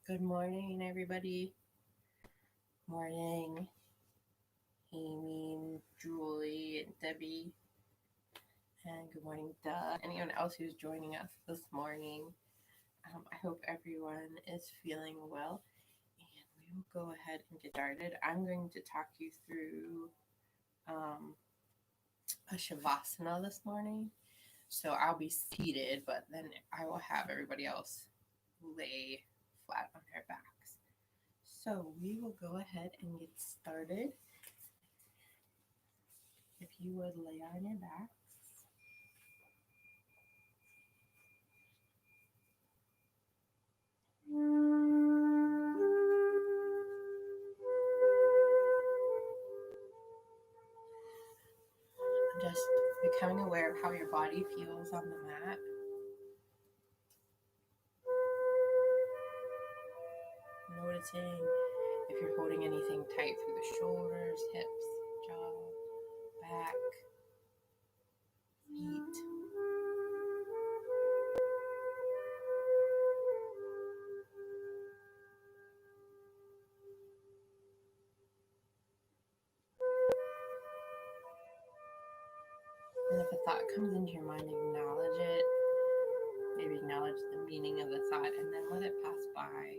Good morning, everybody. Morning, Amy, Julie, and Debbie. And good morning, Doug. Anyone else who's joining us this morning. I hope everyone is feeling well. And we will go ahead and get started. I'm going to talk you through a Shavasana this morning. So I'll be seated, but then I will have everybody else lay flat on their backs. So we will go ahead and get started. If you would lay on your backs. Just becoming aware of how your body feels on the mat. Noticing if you're holding anything tight through the shoulders, hips, jaw, back, feet. And if a thought comes into your mind, acknowledge it. Maybe acknowledge the meaning of the thought and then let it pass by.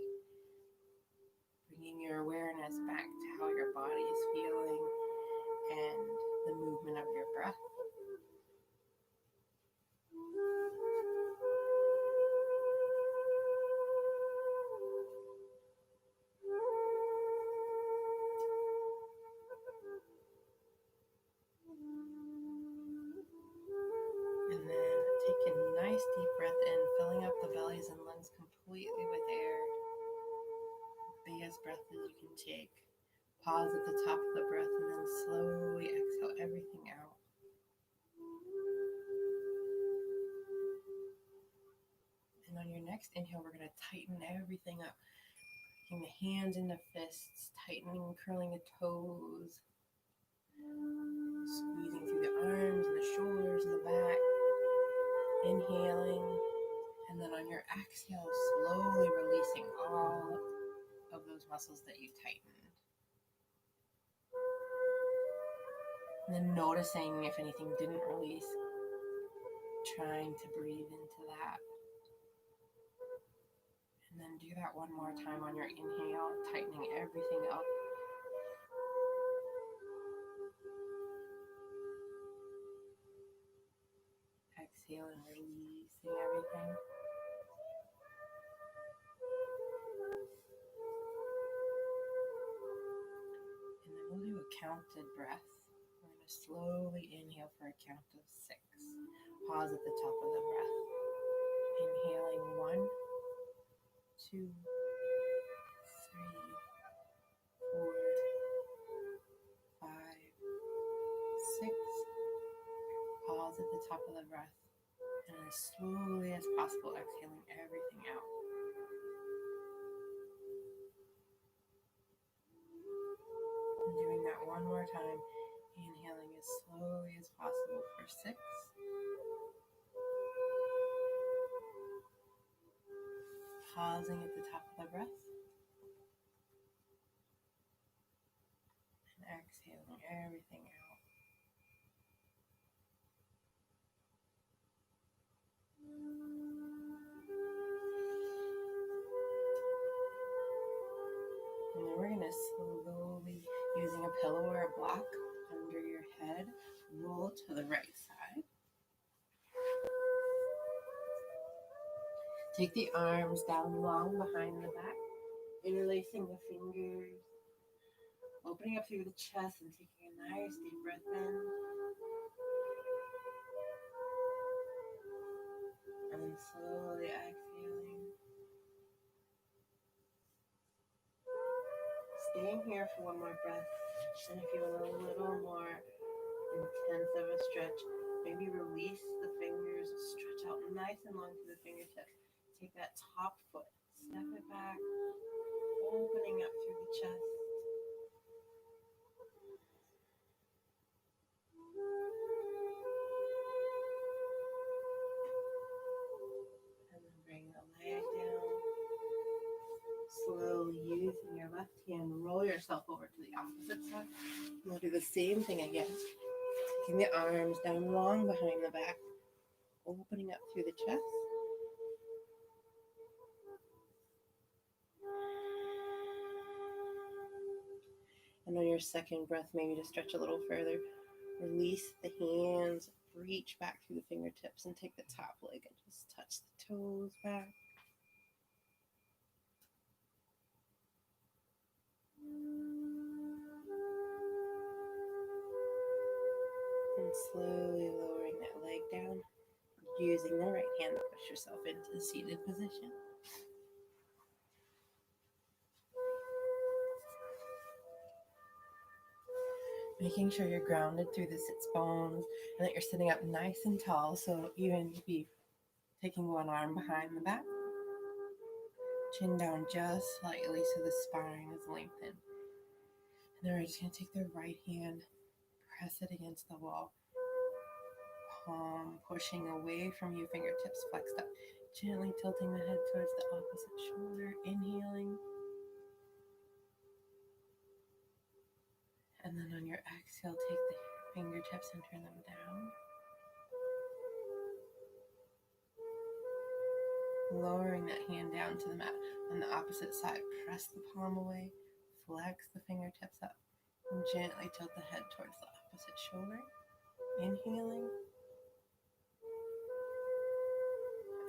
Bringing your awareness back to how your body is feeling and the movement of your breath. And then take a nice deep breath in, filling up the bellies and lungs completely with air. Biggest breath as you can take. Pause at the top of the breath and then slowly exhale everything out. And on your next inhale, we're going to tighten everything up. Bringing the hands into fists, tightening, curling the toes. Squeezing through the arms and the shoulders and the back. Inhaling. And then on your exhale, slowly releasing all of those muscles that you tightened. And then noticing if anything didn't release, trying to breathe into that. And then do that one more time on your inhale, tightening everything up. Exhale and releasing everything. And then we'll do a counted breath. We're going to slowly inhale for a count of 6. Pause at the top of the breath. Inhaling 1, 2, 3, 4, 5, 6. Pause at the top of the breath. And as slowly as possible, exhaling everything out. And doing that one more time. Inhaling as slowly as possible for 6. Pausing at the top of the breath. And exhaling everything out. And then we're going to slowly, using a pillow or a block under your head, roll to the right side. Take the arms down long behind the back, interlacing the fingers, opening up through the chest and taking a nice deep breath in. And then slowly exhaling. Staying here for one more breath. And if you want a little more intense of a stretch, maybe release the fingers, stretch out nice and long to the fingertips. Take that top foot, step it back, opening up through the chest. And then bring the leg down. left hand, roll yourself over to the opposite side. We'll do the same thing again. Taking the arms down long behind the back, opening up through the chest. And on your second breath, maybe to stretch a little further, release the hands, reach back through the fingertips and take the top leg and just touch the toes back. And slowly lowering that leg down, using the right hand to push yourself into the seated position. Making sure you're grounded through the sits bones and that you're sitting up nice and tall. So even be taking one arm behind the back, chin down just slightly so the spine is lengthened. And then we're just going to take the right hand, press it against the wall, palm pushing away from you, fingertips flexed up, gently tilting the head towards the opposite shoulder, inhaling. And then on your exhale, take the fingertips and turn them down. Lowering that hand down to the mat. On the opposite side, press the palm away, flex the fingertips up, and gently tilt the head towards the opposite shoulder. Inhaling.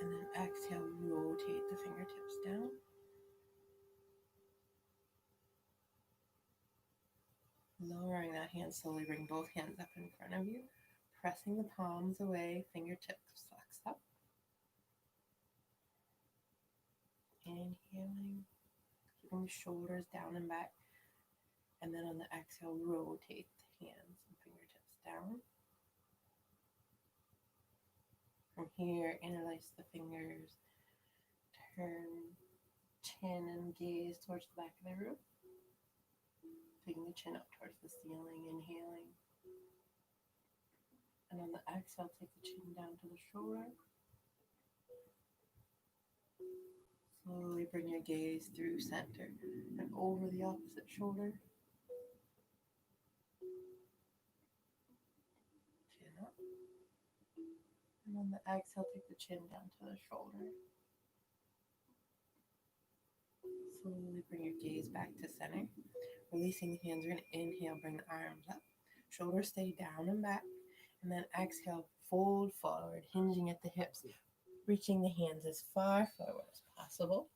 And then exhale, rotate the fingertips down. Lowering that hand, slowly bring both hands up in front of you, pressing the palms away, fingertips flexed up. Inhaling, keeping the shoulders down and back. And then on the exhale, rotate the hands and fingertips down. From here, interlace the fingers, turn chin and gaze towards the back of the room. Taking the chin up towards the ceiling, inhaling. And on the exhale, take the chin down to the shoulder. Slowly bring your gaze through center and over the opposite shoulder. Chin up. And on the exhale, take the chin down to the shoulder. Slowly bring your gaze back to center. Releasing the hands, you're going to inhale, bring the arms up. Shoulders stay down and back. And then exhale, fold forward, hinging at the hips. Reaching the hands as far forward as possible.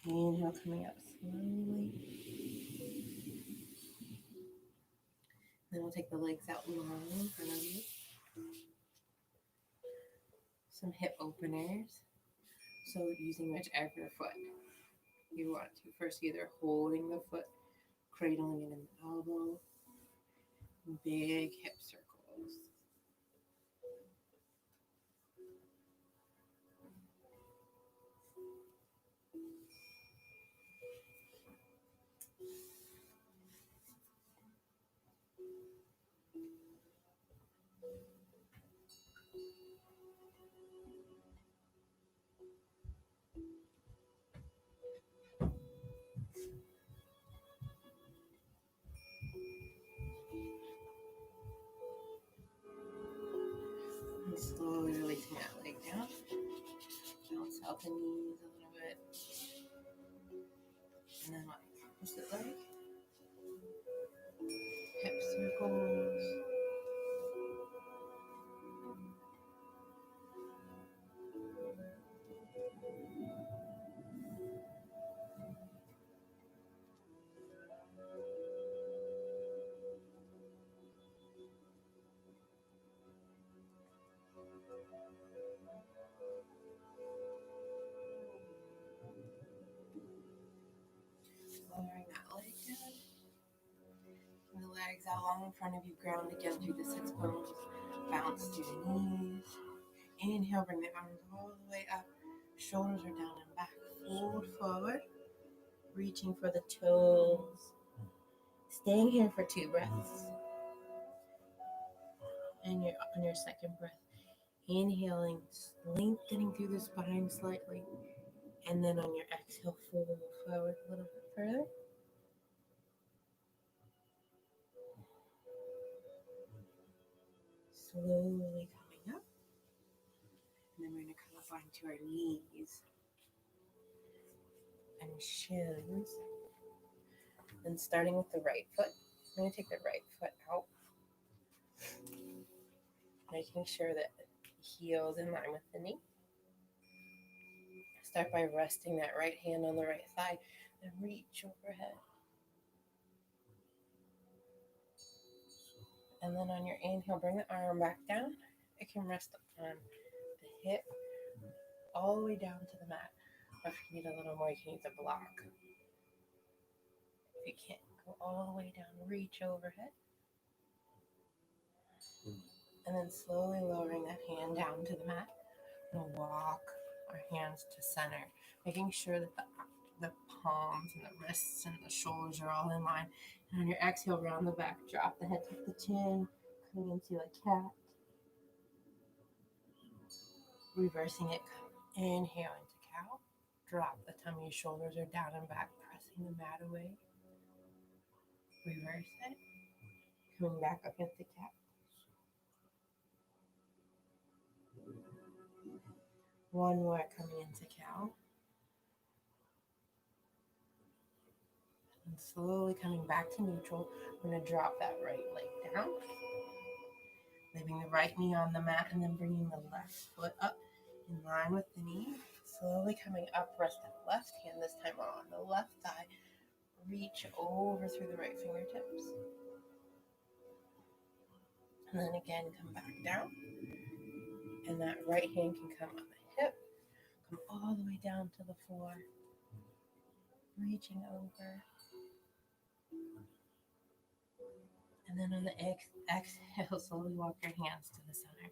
Inhale, coming up slowly. Then we'll take the legs out long in front of you. Some hip openers. So using whichever foot you want to. First, either holding the foot, cradling it in the elbow. Big hip circles. And slowly releasing that leg down. Bounce out the knees a little bit. And then like opposite leg. Hip circles. Lowering that leg down. And the legs out long in front of you, ground again through the sits bones. Bounce through the knees. Inhale, bring the arms all the way up. Shoulders are down and back. Fold forward. Reaching for the toes. Staying here for 2 breaths. And you're on your second breath, inhaling, lengthening through the spine slightly. And then on your exhale, fold forward a little bit further. Slowly coming up. And then we're going to come up onto our knees and shins. And starting with the right foot, I'm going to take the right foot out, making sure that the heel's in line with the knee. Start by resting that right hand on the right thigh and reach overhead. And then on your inhale, bring the arm back down. It can rest on the hip all the way down to the mat. Or if you need a little more, you can use a block. If you can't go all the way down, reach overhead. And then slowly lowering that hand down to the mat. We'll walk our hands to center, making sure that the palms and the wrists and the shoulders are all in line. And on your exhale, round the back, drop the head, tuck the chin, coming into a cat. Reversing it, inhale into cow. Drop the tummy, shoulders are down and back, pressing the mat away. Reverse it, coming back up into cat. One more coming into cow. And slowly coming back to neutral, we're going to drop that right leg down. Leaving the right knee on the mat and then bringing the left foot up in line with the knee. Slowly coming up, rest that left hand this time on the left thigh. Reach over through the right fingertips. And then again, come back down. And that right hand can come on the hip. Come all the way down to the floor. Reaching over. And then on the exhale, slowly walk your hands to the center.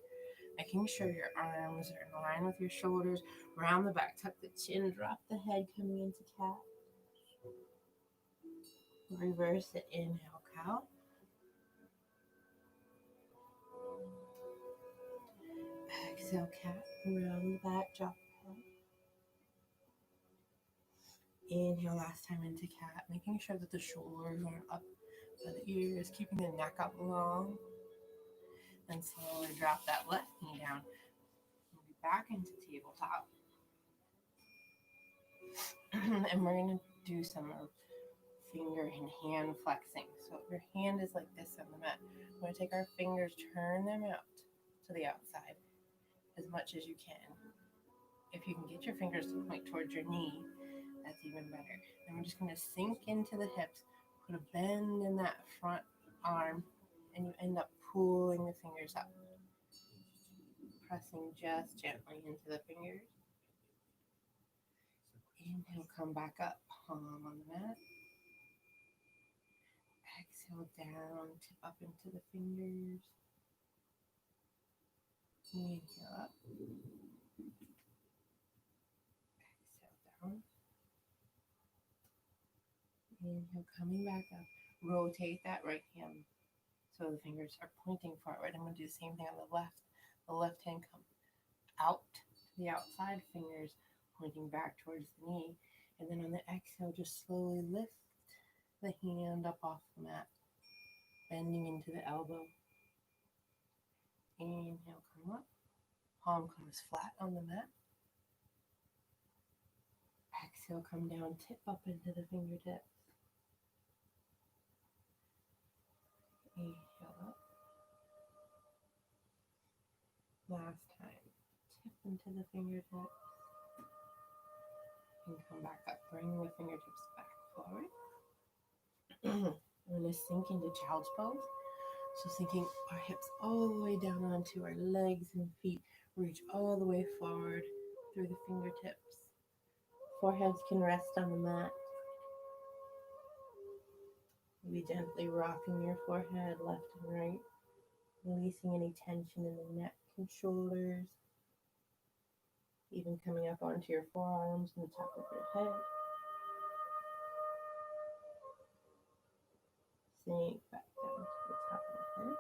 Making sure your arms are in line with your shoulders. Round the back, tuck the chin, drop the head, coming into cat. Reverse it, inhale, cow. Exhale, cat. Round the back, drop the head. Inhale, last time into cat. Making sure that the shoulders are up by the ears, keeping the neck up long. And slowly drop that left knee down. Move back into tabletop. And we're going to do some finger and hand flexing. So if your hand is like this on the mat, we're going to take our fingers, turn them out to the outside as much as you can. If you can get your fingers to point towards your knee, that's even better. And we're just going to sink into the hips, put a bend in that front arm, and you end up pulling the fingers up. Pressing just gently into the fingers. Inhale, come back up, palm on the mat. Exhale down, tip up into the fingers. Inhale up. Exhale down. Inhale, coming back up. Rotate that right hand so the fingers are pointing forward. I'm going to do the same thing on the left. The left hand comes out to the outside, fingers pointing back towards the knee. And then on the exhale, just slowly lift the hand up off the mat, bending into the elbow. Inhale, come up. Palm comes flat on the mat. Exhale, come down, tip up into the fingertips. Inhale up. Last time, tip into the fingertips. And come back up. Bring the fingertips back forward. We're going to sink into child's pose. So sinking our hips all the way down onto our legs and feet. Reach all the way forward through the fingertips. Foreheads can rest on the mat. Maybe gently rocking your forehead left and right. Releasing any tension in the neck and shoulders. Even coming up onto your forearms and the top of your head. Sink back down to the top of the head.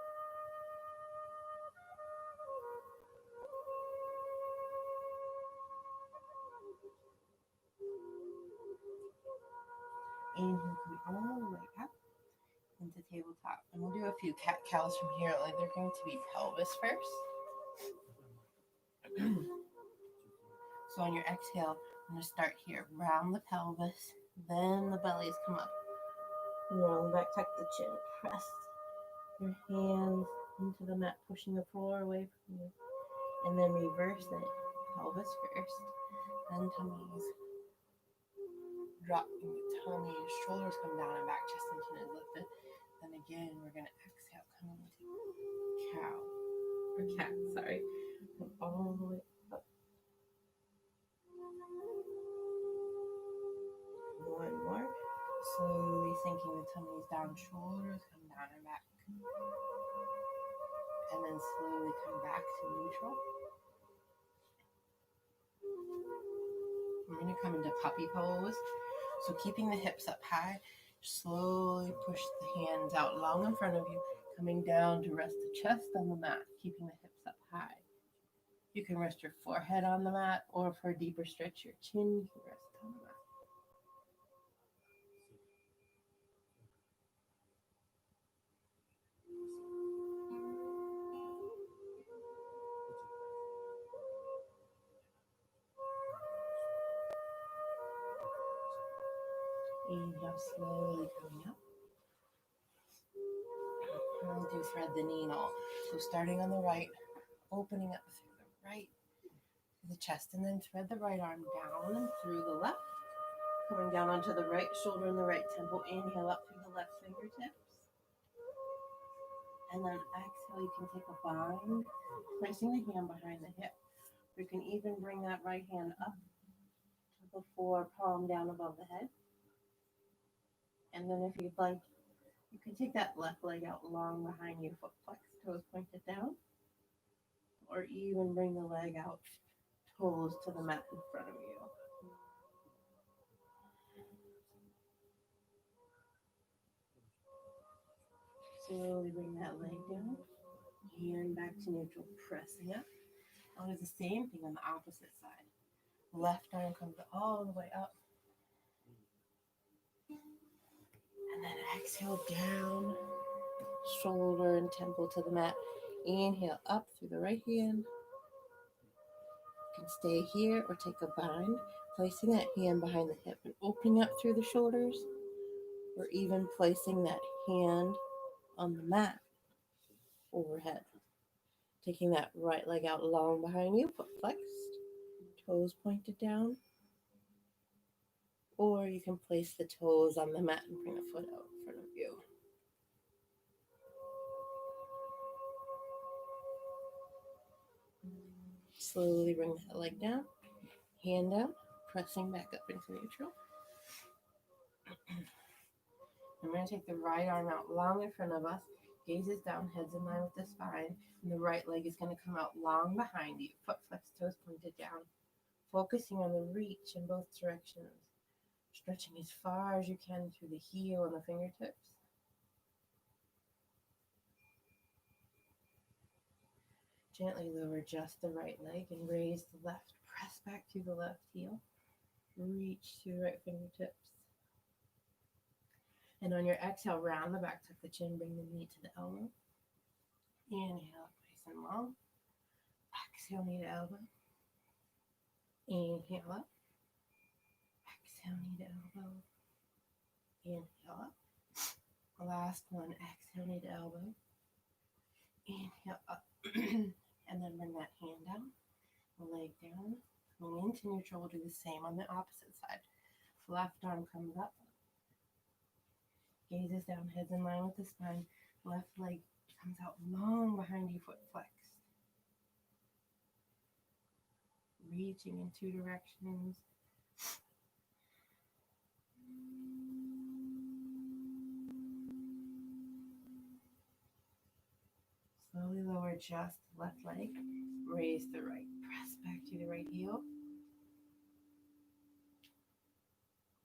Inhale, come all the way up into tabletop. And we'll do a few cat cows from here. Like they're going to be pelvis first. So on your exhale, I'm going to start here. Round the pelvis, then the bellies come up. Roll back, tuck the chin. Press your hands into the mat, pushing the floor away from you. And then reverse it. Pelvis first, then tummies. Drop in the tummy, shoulders come down and back, chest and chin is lifted. Then again, we're going to exhale, come into cow, or cat, sorry. Come all the way up. One more. Slowly sinking the tummies down, shoulders come down and back. And then slowly come back to neutral. We're going to come into puppy pose. So keeping the hips up high, slowly push the hands out long in front of you, coming down to rest the chest on the mat, keeping the hips up high. You can rest your forehead on the mat, or for a deeper stretch, your chin, you can rest on the mat. Inhale, slowly coming up. And we'll do thread the needle. So starting on the right, opening up through the right, the chest, and then thread the right arm down and through the left. Coming down onto the right shoulder and the right temple. Inhale up through the left fingertips. And then exhale, you can take a bind, placing the hand behind the hip. You can even bring that right hand up to the floor, palm down above the head. And then if you'd like, you can take that left leg out long behind you, foot flexed, toes pointed down. Or even bring the leg out, toes to the mat in front of you. Slowly bring that leg down, hand back to neutral, pressing up. I'll do the same thing on the opposite side. Left arm comes all the way up. And then exhale down, shoulder and temple to the mat. Inhale up through the right hand. You can stay here or take a bind, placing that hand behind the hip and opening up through the shoulders, or even placing that hand on the mat overhead. Taking that right leg out long behind you, foot flexed, toes pointed down. Or you can place the toes on the mat and bring the foot out in front of you. Slowly bring that leg down, hand down, pressing back up into neutral. I'm going to take the right arm out long in front of us, gazes down, heads in line with the spine, and the right leg is going to come out long behind you, foot flexed, toes pointed down, focusing on the reach in both directions, stretching as far as you can through the heel and the fingertips. Gently lower just the right leg and raise the left. Press back to the left heel. Reach to the right fingertips. And on your exhale, round the back, tuck the chin, bring the knee to the elbow. Inhale, nice and long. Exhale, knee to elbow. Inhale up. Exhale, knee to elbow. Inhale up. Last one, exhale, knee to elbow. Inhale up. And then bring that hand down, leg down, coming into neutral. We'll do the same on the opposite side. Left arm comes up, gazes down, heads in line with the spine. Left leg comes out long behind you, foot flexed. Reaching in two directions. Slowly lower just the left leg. Raise the right. Press back to the right heel.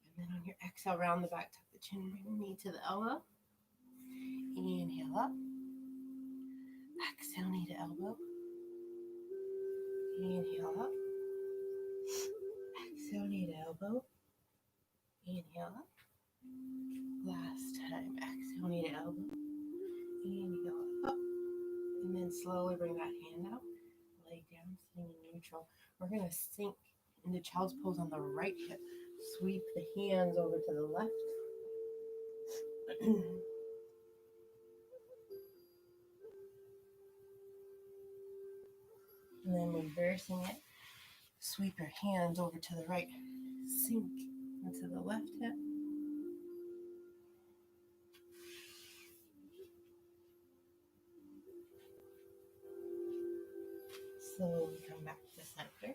And then on your exhale, round the back, tuck the chin, bring the knee to the elbow. Inhale up. Exhale, knee to elbow. Inhale up. Exhale, knee to elbow. Inhale up. Last time. Exhale, knee to elbow. Inhale up. And then slowly bring that hand out. Lay down, sitting in neutral. We're going to sink into child's pose on the right hip. Sweep the hands over to the left. And then reversing it. Sweep your hands over to the right. Sink into the left hip. Slowly come back to center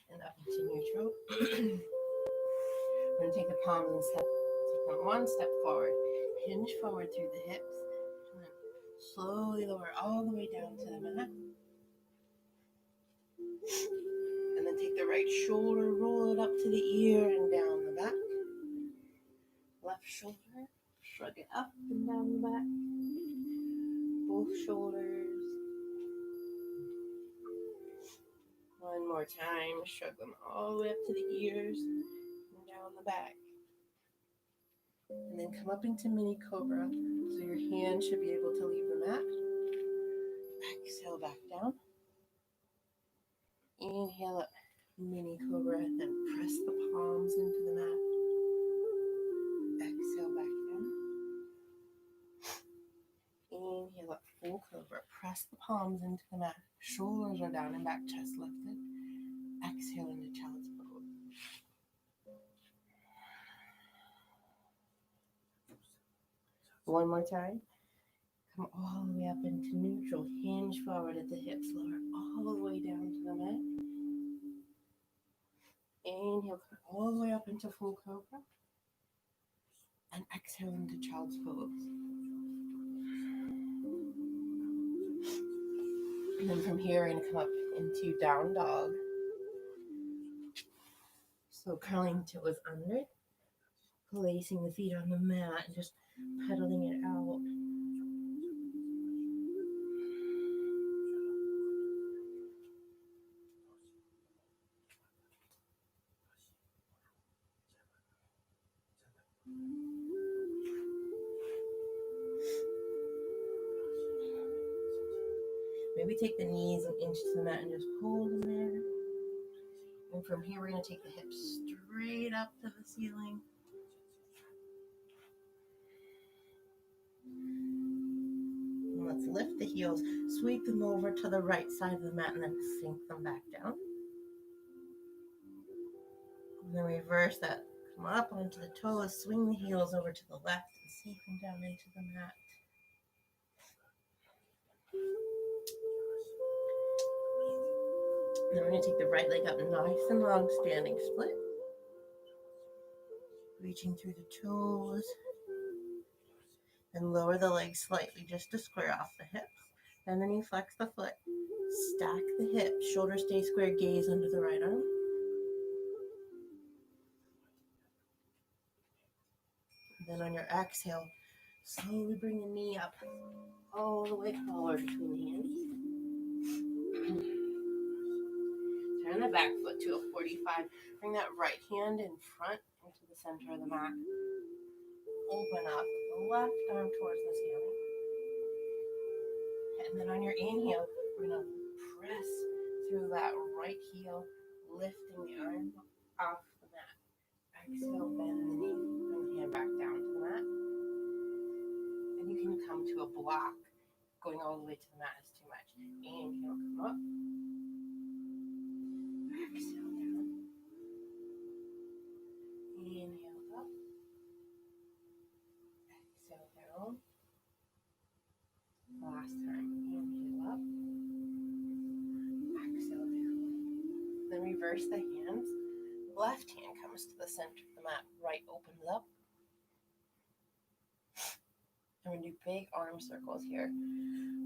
and up into neutral. We're going to take the palms and take them one step forward. Hinge forward through the hips. And then slowly lower all the way down to the mat. And then take the right shoulder, roll it up to the ear and down the back. Left shoulder, shrug it up and down the back. Both shoulders. One more time, shrug them all the way up to the ears and down the back. And then come up into mini cobra, so your hand should be able to leave the mat. Exhale back down. Inhale up, mini cobra, then press the palms into the mat. Exhale back down. Inhale up, full cobra, press the palms into the mat. Shoulders are down and back, chest lifted. Exhale into child's pose. One more time. Come all the way up into neutral. Hinge forward at the hips. Lower all the way down to the mat. Inhale, come all the way up into full cobra. And exhale into child's pose. And then from here, we're going to come up into down dog. So curling toes under. Placing the feet on the mat and just pedaling it out. Maybe take the knees an inch to the mat and just hold them there. And from here, we're going to take the hips straight up to the ceiling. And let's lift the heels, sweep them over to the right side of the mat, and then sink them back down. And then reverse that. Come up onto the toes, swing the heels over to the left, and sink them down into the mat. And then we're going to take the right leg up, nice and long, standing split. Reaching through the toes. And lower the leg slightly just to square off the hips. And then you flex the foot. Stack the hips. Shoulders stay square, gaze under the right arm. And then on your exhale, slowly bring the knee up all the way forward between the hands. Turn the back foot to a 45. Bring that right hand in front into the center of the mat. Open up the left arm towards the ceiling. And then on your inhale, we're going to press through that right heel, lifting the arm off the mat. Exhale, bend the knee, bring the hand back down to the mat. And you can come to a block. Going all the way to the mat is too much. Inhale, come up. Exhale down. Inhale up. Exhale down. Last time. Inhale up. Exhale down. Then reverse the hands. Left hand comes to the center of the mat. Right opens up. And we're going to do big arm circles here.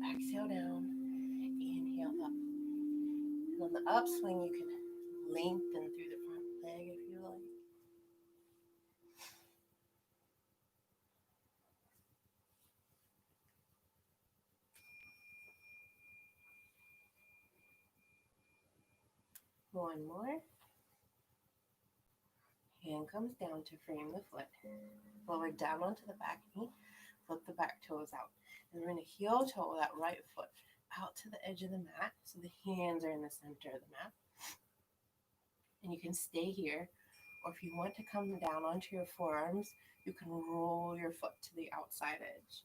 Exhale down. Inhale up. And on the upswing, you can lengthen through the front leg if you like. One more. Hand comes down to frame the foot. Lower down onto the back knee. Flip the back toes out. And we're going to heel toe that right foot out to the edge of the mat. So the hands are in the center of the mat. And you can stay here. Or if you want to come down onto your forearms, you can roll your foot to the outside edge.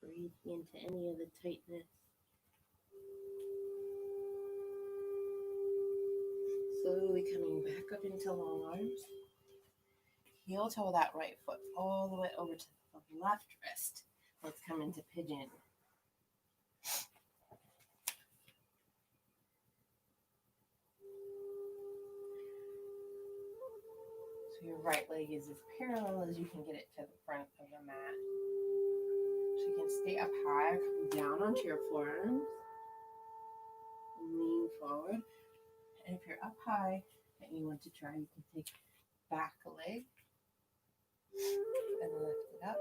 Breathe into any of the tightness. Slowly coming back up into long arms. Heel toe that right foot all the way over to the left wrist. Let's come into pigeon. So your right leg is as parallel as you can get it to the front of the mat. So you can stay up high, come down onto your forearms, lean forward. And if you're up high and you want to try, you can take back leg and lift it up.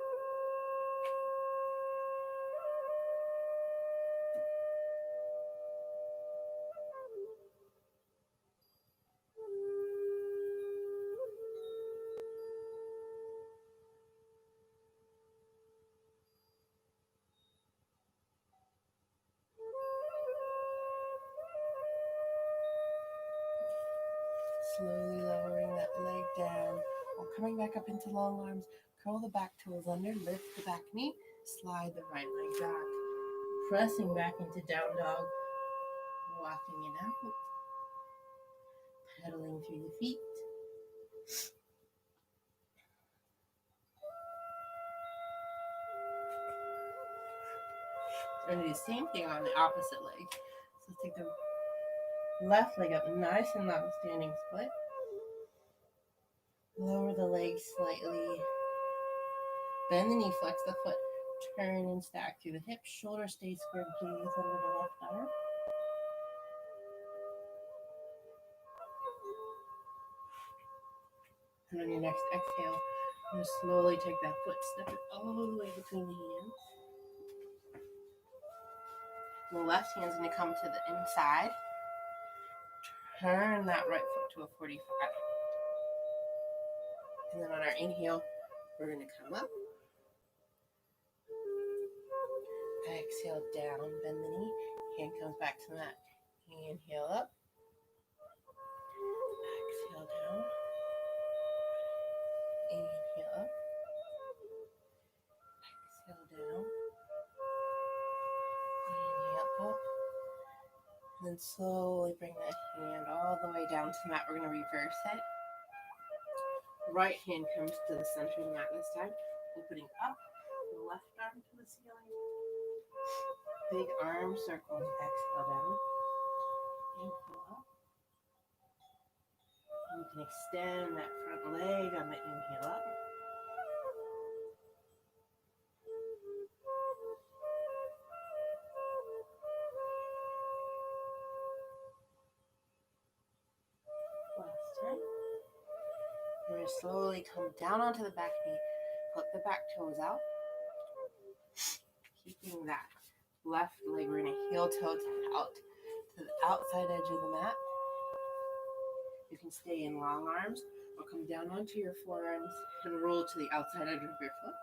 Slowly lowering that leg down or coming back up into long arms. Curl the back toes under, lift the back knee, slide the right leg back. Pressing back into down dog, walking it out, pedaling through the feet. We're going to do the same thing on the opposite leg. So let's take the left leg up, nice and long, standing split. Lower the leg slightly. Bend the knee, flex the foot, turn and stack through the hips. Shoulder stays square, gaze under the left arm. And on your next exhale, I'm going to slowly take that foot, step it all the way between the hands. The left hand's going to come to the inside. Turn that right foot to a 45. And then on our inhale, we're going to come up. Exhale down, bend the knee. Hand comes back to the mat. Inhale up. Exhale down. Inhale up. Exhale down. Inhale up. And then slowly bring that hand all the way down to the mat. We're going to reverse it. Right hand comes to the center of the mat this time. Opening up. The left arm to the ceiling. Big arm circles. Exhale down. Inhale up. And you can extend that front leg on the inhale up. Last time. We're going to slowly come down onto the back knee. Flip the back toes out. Keeping that left leg, we're going to heel toe out to the outside edge of the mat. You can stay in long arms or come down onto your forearms and roll to the outside edge of your foot.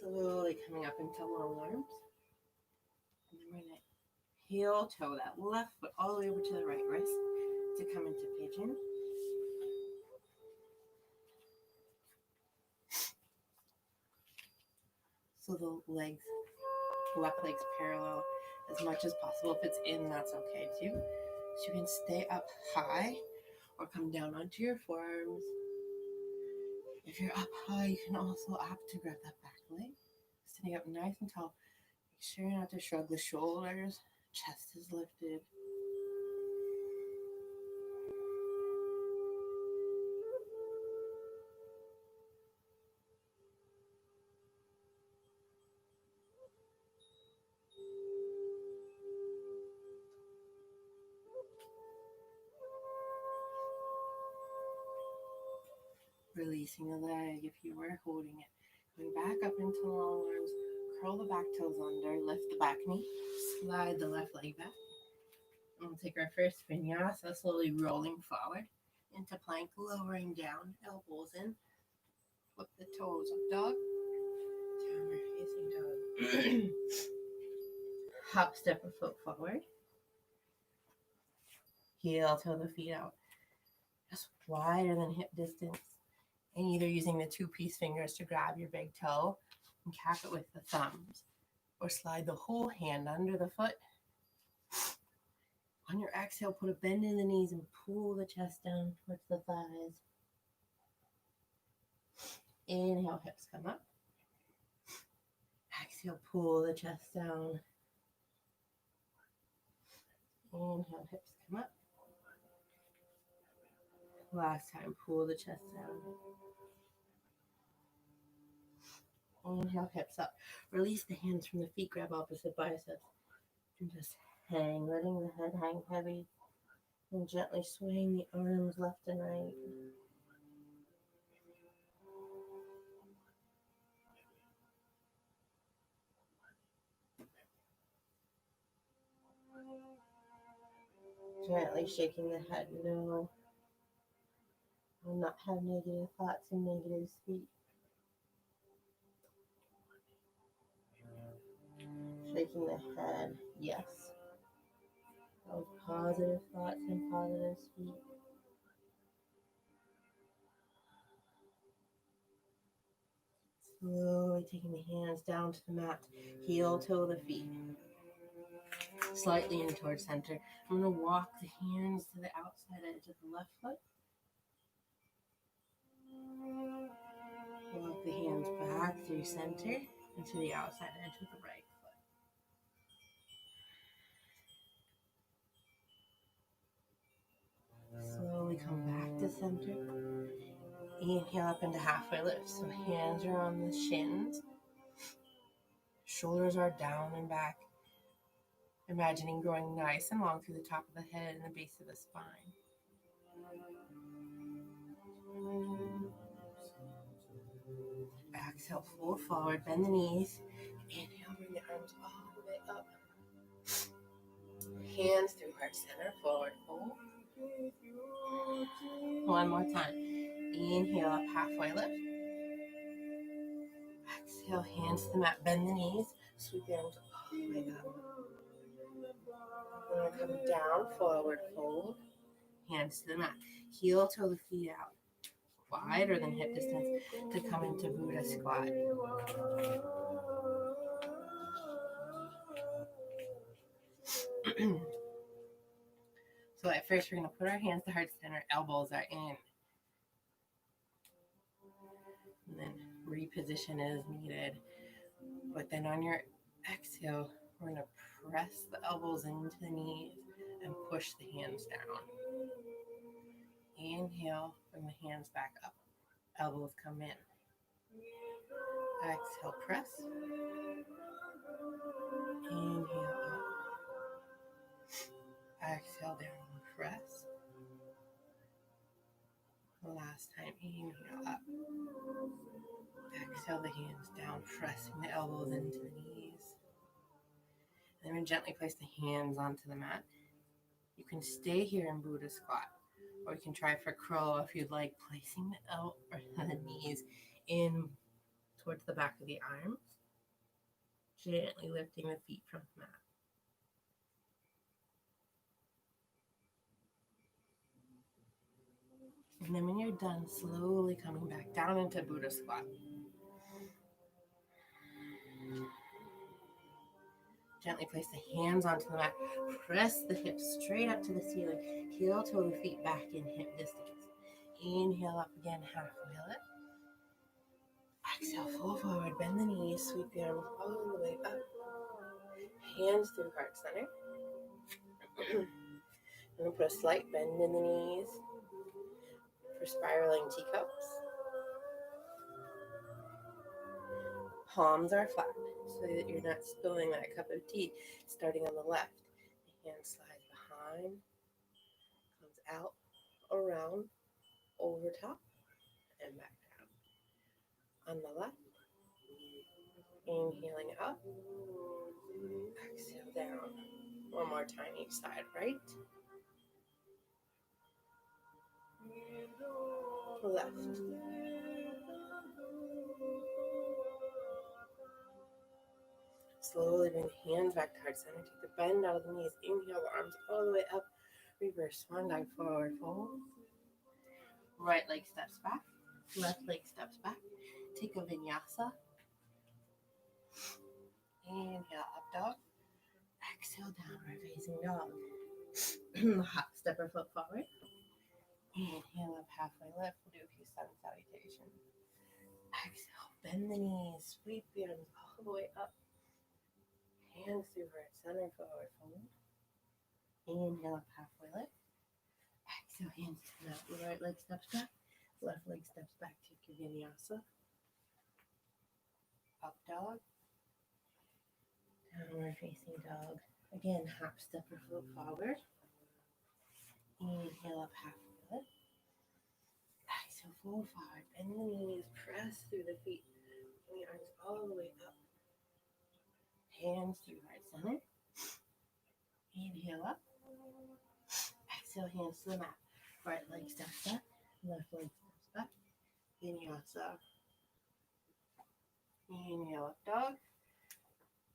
Slowly coming up into long arms. And then we're going to heel toe that left foot all the way over to the right wrist to come into pigeon. So the legs, left leg's parallel as much as possible. If it's in, that's okay too. So you can stay up high or come down onto your forearms. If you're up high, you can also opt to grab that back leg. Sitting up nice and tall. Sure not to shrug the shoulders. Chest is lifted. Releasing the leg if you were holding it. Going back up into long arms. Curl the back toes under. Lift the back knee. Slide the left leg back. And we'll take our first vinyasa, slowly rolling forward into plank, lowering down, elbows in. Flip the toes up dog. Downward facing dog. Hop, step a foot forward. Heel toe the feet out. Just wider than hip distance. And either using the 2-piece fingers to grab your big toe and cap it with the thumbs. Or slide the whole hand under the foot. On your exhale, put a bend in the knees and pull the chest down towards the thighs. Inhale, hips come up. Exhale, pull the chest down. Inhale, hips come up. Last time, pull the chest down. Inhale, hips up. Release the hands from the feet, grab opposite biceps. And just hang, letting the head hang heavy. And gently swaying the arms left and right. Gently shaking the head no. Will not have negative thoughts and negative speech. Shaking the head, yes. Those positive thoughts and positive speech. Slowly taking the hands down to the mat, heel toe the feet. Slightly in towards center. I'm going to walk the hands to the outside edge of the left foot. Walk the hands back through center and to the outside edge of the right foot. Slowly come back to center. Inhale up into halfway lift. So hands are on the shins. Shoulders are down and back. Imagining growing nice and long through the top of the head and the base of the spine. Exhale, fold forward, bend the knees. Inhale, bring the arms all the way up. Hands through heart center, forward fold. One more time. Inhale up, halfway lift. Exhale, hands to the mat, bend the knees. Sweep the arms all the way up. We're going to come down, forward fold. Hands to the mat. Heel toe the feet out. Wider than hip distance to come into Buddha squat. So at first we're going to put our hands to heart center, elbows are in. And then reposition as needed. But then on your exhale, we're going to press the elbows into the knees and push the hands down. Inhale, bring the hands back up. Elbows come in. Exhale, press. Inhale up. Exhale down, press. Last time, inhale up. Exhale the hands down, pressing the elbows into the knees. And then gently place the hands onto the mat. You can stay here in Buddha squat, or you can try for crow if you'd like, placing the knees in towards the back of the arms, gently lifting the feet from the mat. And then when you're done, slowly coming back down into Buddha squat. Gently place the hands onto the mat. Press the hips straight up to the ceiling. Heel toe the feet back in hip distance. Inhale up again, halfway lift. Exhale, fold forward, bend the knees, sweep the arms all the way up. hands through heart center. I'm going to put a slight bend in the knees for spiraling teacups. Palms are flat so that you're not spilling that cup of tea. Starting on the left, the hand slides behind, comes out, around, over top, and back down. On the left, inhaling up, exhale down. One more time each side, right? Left. Slowly bring the hands back to heart center. Take the bend out of the knees. Inhale the arms all the way up. Reverse swan dive, forward fold. Right leg steps back. Left leg steps back. Take a vinyasa. Inhale, up dog. Exhale, downward facing dog. Hop, step or foot forward. Inhale up, halfway lift. We'll do a few sun salutations. Exhale, bend the knees. Sweep the arms all the way up. Hands through heart center, forward fold. Inhale up, halfway lift. Exhale, hands to the mat. Right leg steps back. Left leg steps back. Take your vinyasa. Up dog. Downward facing dog. Again, hop, step or float forward. Inhale up, halfway lift. Exhale, fold forward. Bend the knees. Press through the feet. Bring the arms all the way up. Hands through heart center. Inhale up. Exhale, hands to the mat. Right leg steps back. Left leg steps back. Vinyasa. Inhale up, dog.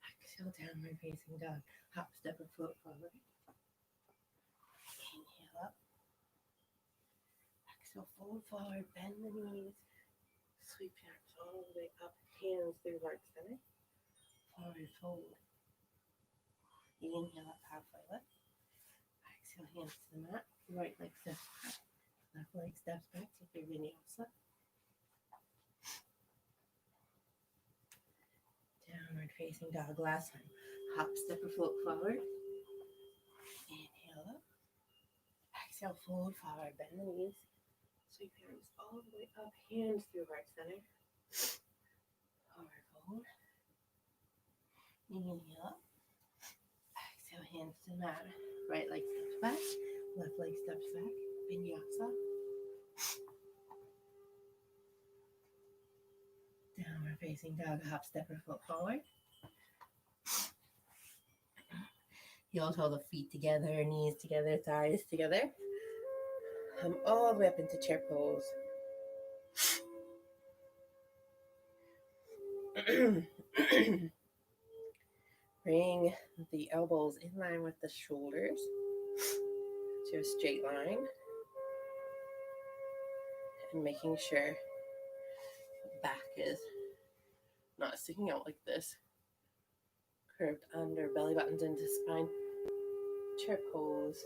Exhale, downward facing dog. Hop, step, or float forward. Inhale up. Exhale, fold forward, bend the knees. Sweep your arms all the way up. Hands through heart center. Forward fold. Inhale up, halfway lift. Exhale, hands to the mat. Right leg steps back. Left leg steps back. Take your vinyasa. Downward facing dog. Last time. Hop, step, or float forward. Inhale up. Exhale, fold forward. Bend the knees. Sweep your arms all the way up. Hands through heart center. Forward fold. Inhale up. Exhale, hands to the mat. Right leg steps back. Left leg steps back. Vinyasa. Downward facing dog. Hop, step, or foot forward. Heel toe the feet together, knees together, thighs together. Come all the way up into chair pose. Bring the elbows in line with the shoulders to a straight line. And making sure the back is not sticking out like this. Curved under, belly buttons into spine. Chair pose.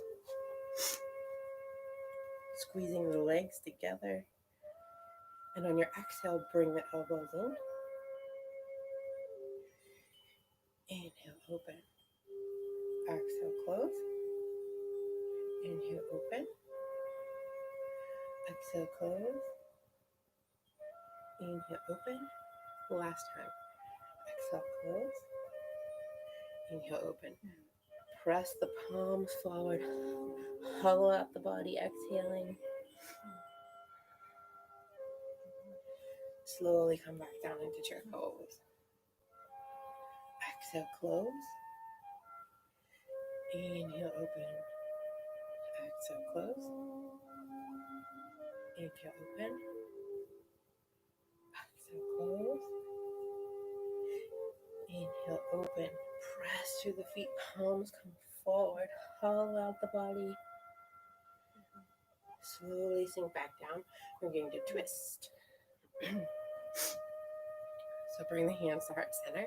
Squeezing the legs together. And on your exhale, bring the elbows in. Inhale, open. Exhale, close. Inhale, open. Exhale, close. Inhale, open. Last time. Exhale, close. Inhale, open. Press the palms forward. Hollow out the body, exhaling. Slowly come back down into chair pose. Exhale, close. Inhale, open. Exhale, close. Inhale, open. Exhale, close. Inhale, open. Press through the feet, palms come forward. Hollow out the body. Slowly sink back down. We're going to twist. So bring the hands to heart center. And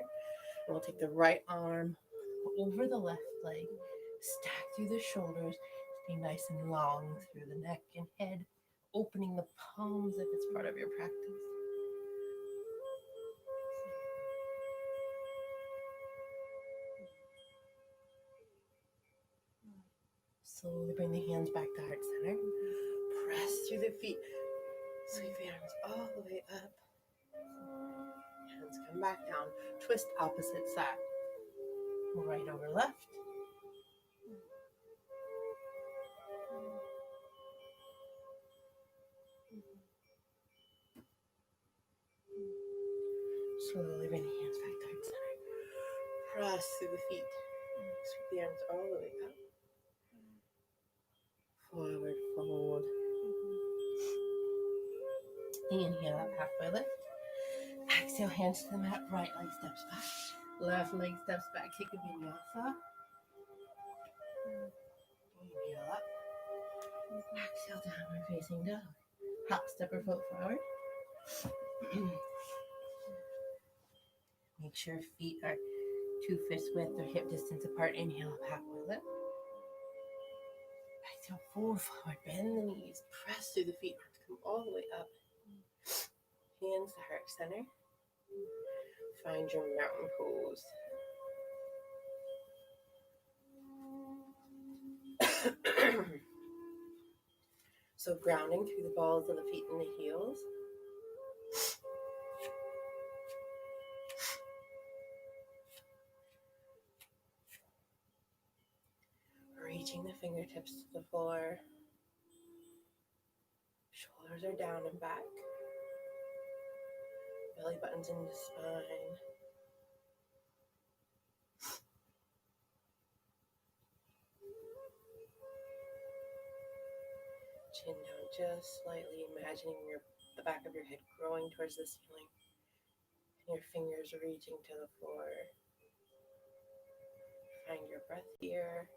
we'll take the right arm over the left leg. Stack through the shoulders. Stay nice and long through the neck and head. Opening the palms if it's part of your practice. Slowly bring the hands back to heart center. Press through the feet. Sweep the arms all the way up. Hands come back down. Twist opposite side. Right over left. Slowly bring the hands back to heart center. Press through the feet. Sweep the arms all the way up. Forward fold. Inhale up, halfway lift. Exhale, hands to the mat. Right leg steps back. Left leg steps back. Take a vinyasa. Inhale up. Exhale, downward facing dog. Hop, step or foot forward. Make sure feet are 2 fist width or hip distance apart. Inhale up, halfway lift. Exhale, fold forward. Bend the knees. Press through the feet. Arms come all the way up. Hands to heart center. Find your mountain pose. So grounding through the balls of the feet and the heels. Reaching the fingertips to the floor. Shoulders are down and back. Belly buttons into spine. Chin down just slightly, imagining the back of your head growing towards the ceiling. And your fingers reaching to the floor. Find your breath here.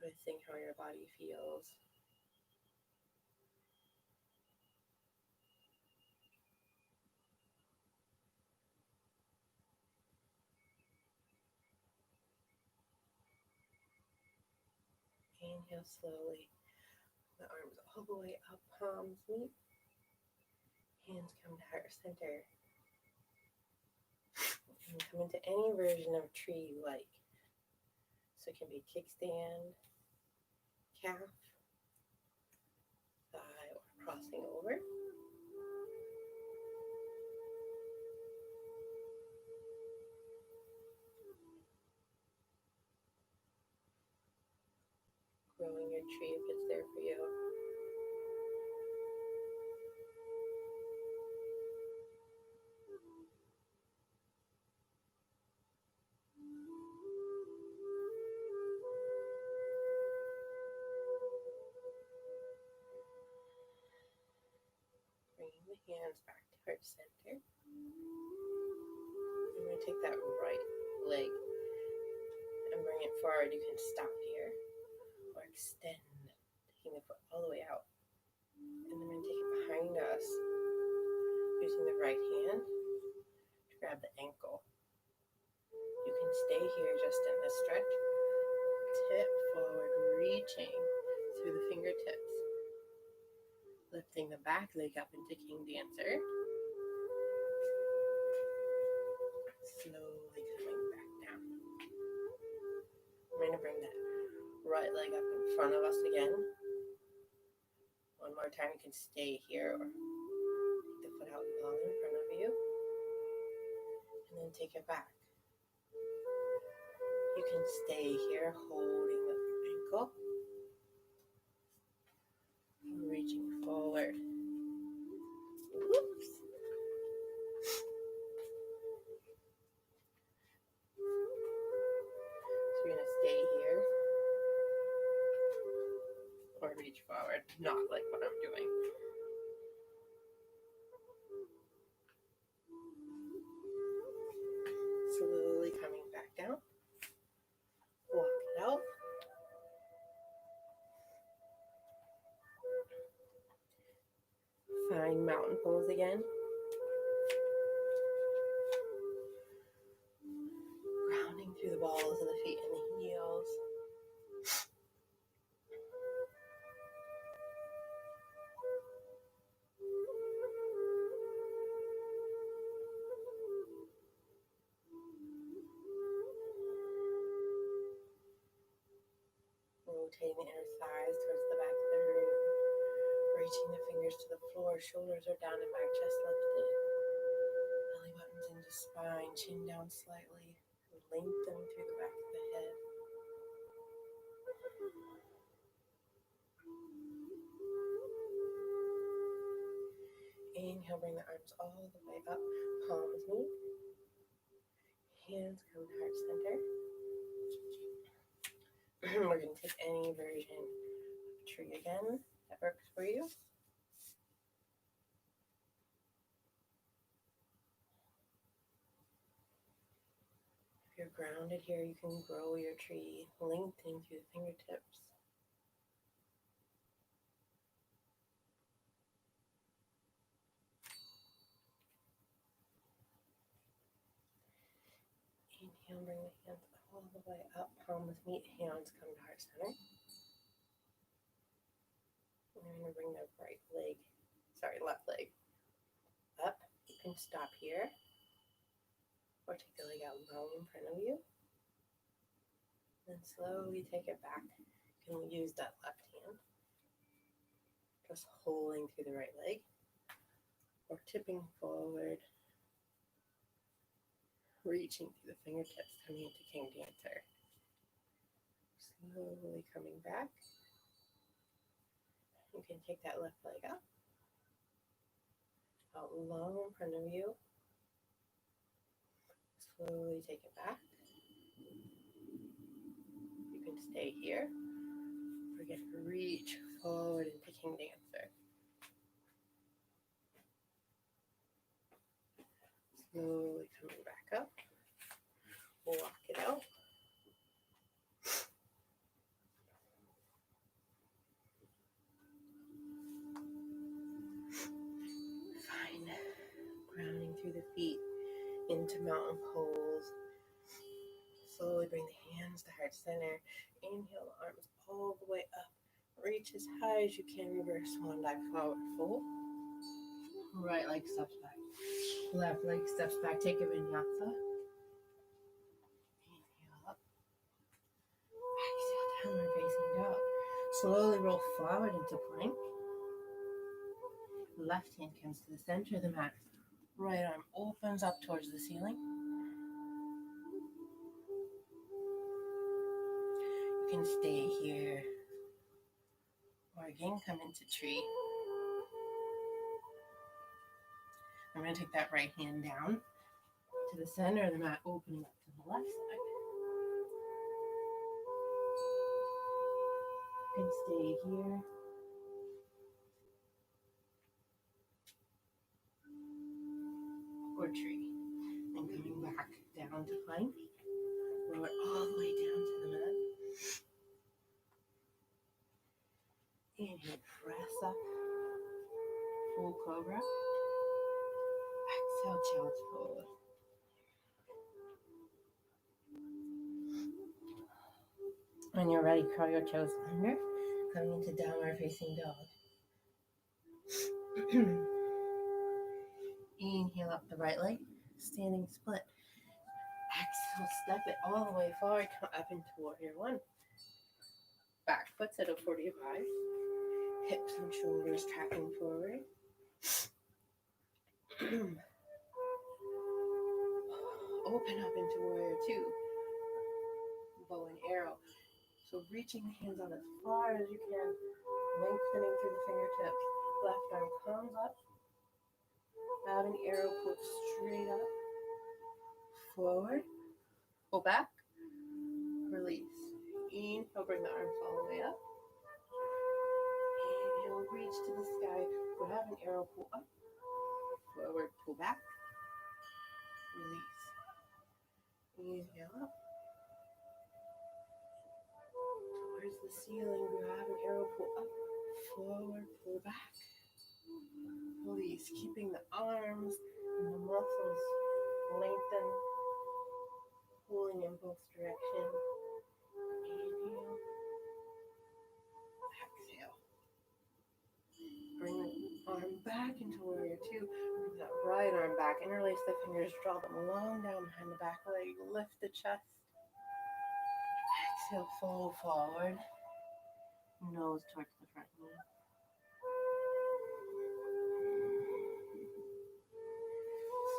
Noticing how your body feels. Inhale slowly. The arms all the way up, palms meet. Hands come to heart center. And come into any version of tree you like. So it can be kickstand, calf, thigh, or crossing over. Growing your tree if it's there for you. Bringing the hands back to heart center. I'm going to take that right leg and bring it forward. You can stop here or extend, taking the foot all the way out. And then we're going to take it behind us, using the right hand to grab the ankle. You can stay here just in this stretch. Tip forward, reaching through the fingertips. Lifting the back leg up into King Dancer. Slowly coming back down. I'm going to bring that right leg up in front of us again. One more time, you can stay here or take the foot out long in front of you. And then take it back. You can stay here holding the ankle. Reaching forward. Whoops. So you're going to stay here or reach forward, not like what I'm doing. Slowly coming back down. Walk it out. Find mountain pose again. Grounding through the balls of the feet and the heels. Reaching the fingers to the floor, shoulders are down and back, chest lifted. Belly buttons into spine, chin down slightly. Lengthen through the back of the head. Inhale, bring the arms all the way up, palms meet. Hands come to heart center. We're going to take any version of tree again that works for you. If you're grounded here, you can grow your tree, lengthening through the fingertips. Inhale, bring the hands all the way up, palms meet, hands come to heart center. And I'm going to bring the left leg up. You can stop here, or take the leg out long in front of you. Then slowly take it back. You can use that left hand, just holding through the right leg, or tipping forward, reaching through the fingertips, coming into King Dancer. Slowly coming back. You can take that left leg up, out long in front of you. Slowly take it back. You can stay here. Forget to reach forward into King Dancer. Slowly coming back up. Walk it out. Fine. Grounding through the feet into mountain pose. Slowly bring the hands to heart center. Inhale, the arms all the way up. Reach as high as you can. Reverse swan dive forward fold. Right leg steps back. Left leg steps back. Take a vinyasa. Inhale up. Exhale, downward facing dog. Slowly roll forward into plank. Left hand comes to the center of the mat. Right arm opens up towards the ceiling. You can stay here, or again come into tree. I'm going to take that right hand down to the center of the mat, opening up to the left side. You can stay here. Or tree. And coming back down to plank. Lower all the way down to the mat. Inhale, press up. Full cobra. Exhale, child's pose. When you're ready, curl your toes under. Coming into downward facing dog. Inhale up the right leg. Standing split. Exhale, step it all the way forward. Come up into warrior one. Back foot's at a 45. Hips and shoulders tracking forward. Open up into warrior two. Bow and arrow. So reaching the hands out as far as you can. Lengthening through the fingertips. Left arm comes up. Bow and arrow, pull straight up. Forward. Pull back. Release. Inhale, bring the arms all the way up. Inhale, reach to the sky. Grab an arrow, pull up. Forward, pull back. Release. Inhale up. Towards the ceiling, grab an arrow, pull up. Forward, pull back. Release. Keeping the arms and the muscles lengthened. Pulling in both directions. Inhale. Exhale. Bring the arm back into warrior two. Move that right arm back. Interlace the fingers. Draw them long down behind the back leg. Lift the chest. Exhale, fold forward. Nose towards the front knee.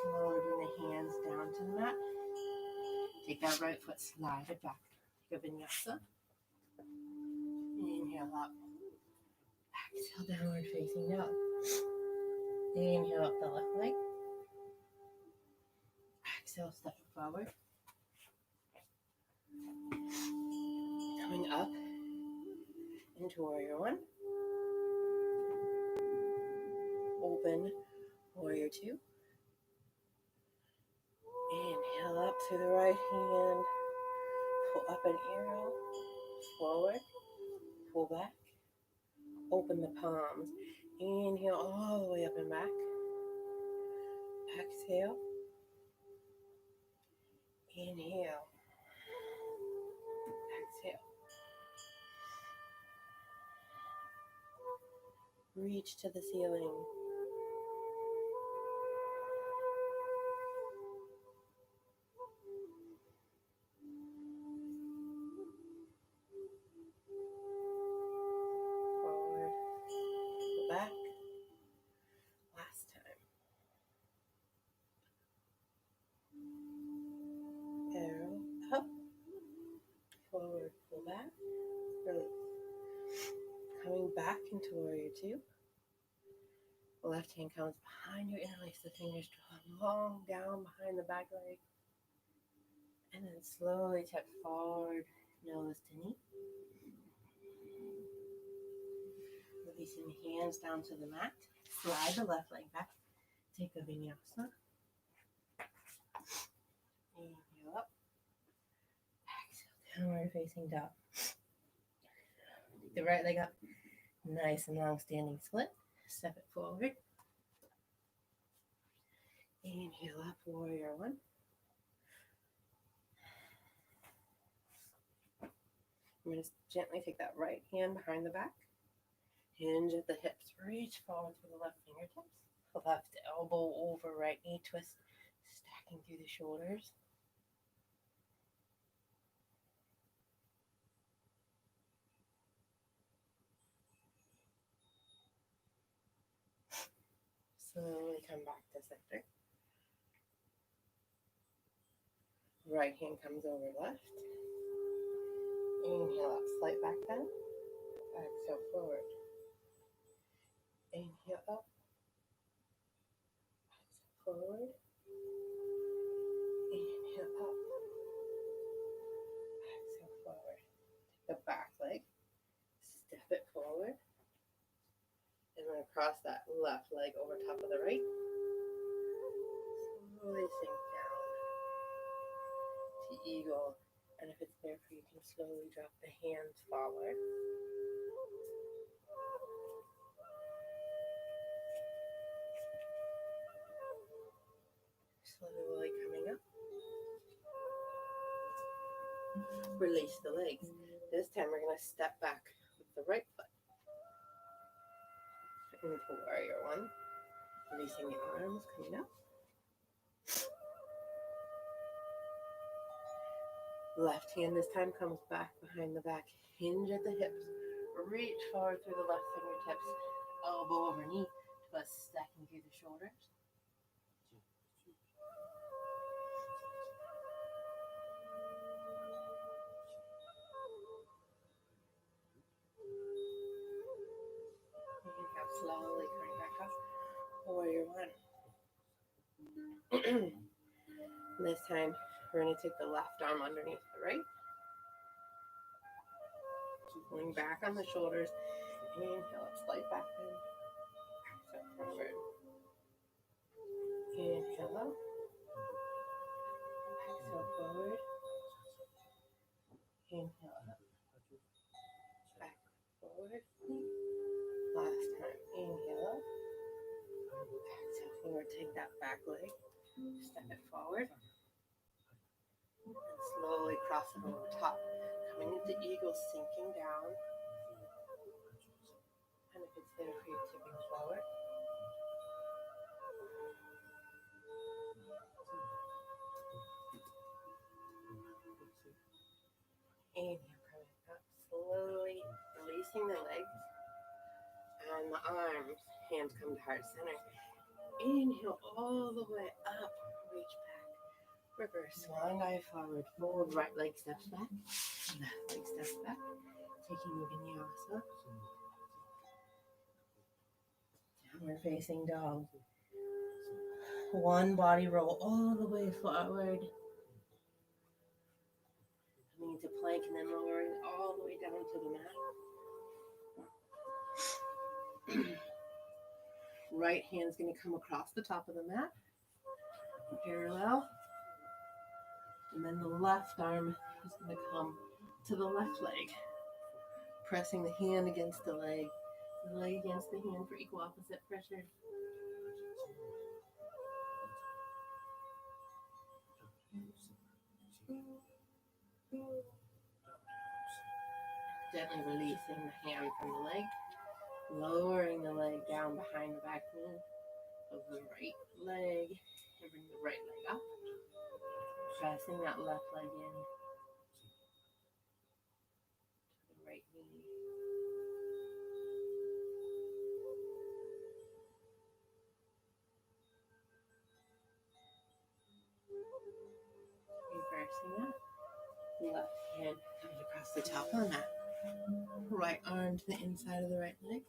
Slowly bring the hands down to the mat. Take that right foot, slide it back. Take a vinyasa. Inhale up. Exhale, downward facing dog. Inhale up the left leg. Exhale, step it forward. Coming up into warrior one. Open warrior two. Inhale up through the right hand. Pull up an arrow. Forward. Pull back. Open the palms. Inhale all the way up and back. Exhale. Inhale. Exhale. Reach to the ceiling. Forward. Go back. Last time. Arrow up. Forward. Pull back. Release. Coming back into warrior two. The left hand comes behind you, interlace the fingers, draw long down behind the back leg. And then slowly tip forward, nose to knee. Releasing the hands down to the mat. Slide the left leg back. Take a vinyasa. Inhale up. Exhale, downward facing dog. Take the right leg up. Nice and long standing split. Step it forward. Inhale up, warrior one. I'm going to gently take that right hand behind the back. Hinge at the hips. Reach forward through the left fingertips. Left elbow over right knee twist. Stacking through the shoulders. Slowly come back to center. Right hand comes over left. Inhale up, slight back bend. Exhale forward. Inhale up. Exhale forward. Inhale up. Exhale forward. Take the back leg. Step it forward. And then cross that left leg over top of the right. Slowly sink down to eagle. And if it's there for you, you can slowly drop the hands forward. Slowly coming up. Release the legs. This time we're going to step back with the right foot. Into warrior one. Releasing the arms, coming up. Left hand this time comes back behind the back. Hinge at the hips. Reach forward through the left fingertips. Elbow over knee. Twist, stacking through the shoulders. Inhale, slowly coming back up. Warrior one. This time, we're going to take the left arm underneath the right. Pulling back on the shoulders. Inhale up, slight back bend. Exhale forward. Inhale up. Exhale forward. Inhale up. Back forward. Last time. Inhale up. Exhale forward. Take that back leg. Step it forward. And slowly cross it over the top. Coming into eagle, sinking down. And if it's there for you, tipping forward. Inhale, coming up. Slowly releasing the legs and the arms. Hands come to heart center. Inhale all the way up. Reach back. Reverse. Long eye forward. Fold. Right leg steps back. Left leg steps back. Taking vinyasa. Downward facing dog. One body roll all the way forward. Coming into plank and then lowering all the way down to the mat. Right hand's going to come across the top of the mat. Parallel. And then the left arm is going to come to the left leg. Pressing the hand against the leg against the hand for equal opposite pressure. Gently releasing the hand from the leg, lowering the leg down behind the back knee of the right leg, and bring the right leg up, pressing that left leg in to the right knee. Reversing that. Left hand comes across the top of the mat. Right arm to the inside of the right leg.